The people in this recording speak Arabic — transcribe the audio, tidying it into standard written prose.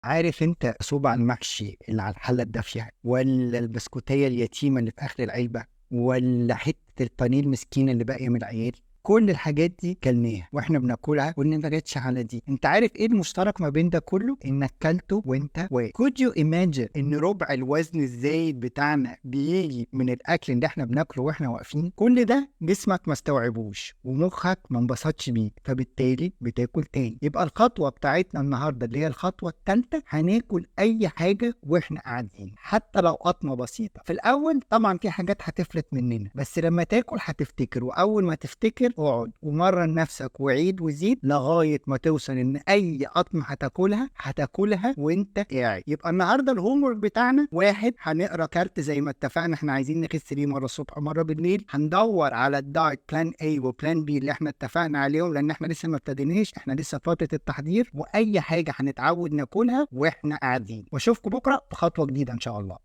عارف انت صبع المحشي اللي على الحله الدافيه، ولا البسكوتيه اليتيمه اللي في اخر العلبه، ولا حته البانيه المسكينه اللي باقيه من العيال؟ كل الحاجات دي كلناها واحنا بناكلها وان ما جاتش على دي. انت عارف ايه المشترك ما بين ده كله؟ انك كلته وانت واقف. كود يو ايماجين ان ربع الوزن الزايد بتاعنا بيجي من الاكل اللي احنا بناكله واحنا واقفين؟ كل ده جسمك ما استوعبوش ومخك ما انبسطش بيه، فبالتالي بتاكل تاني. يبقى الخطوه بتاعتنا النهارده اللي هي الخطوه الثالثه، هناكل اي حاجه واحنا قاعدين حتى لو قطمه بسيطه. في الاول طبعا في حاجات هتفلت مننا، بس لما تاكل هتفتكر، واول ما تفتكر اقعد ومرن نفسك وعيد وزيد لغايه ما توصل ان اي قطمه هتاكلها وانت قاعد. يبقى النهارده الهوم ورك بتاعنا: واحد، هنقرا كارت زي ما اتفقنا احنا عايزين نخس ليه، مره الصبح ومره بالليل. هندور على الدايت بلان اي وبلان بي اللي احنا اتفقنا عليهم، لان احنا لسه ما ابتديناش، احنا لسه في فتره التحضير. واي حاجه هنتعود ناكلها واحنا قاعدين. واشوفكم بكره بخطوه جديده ان شاء الله.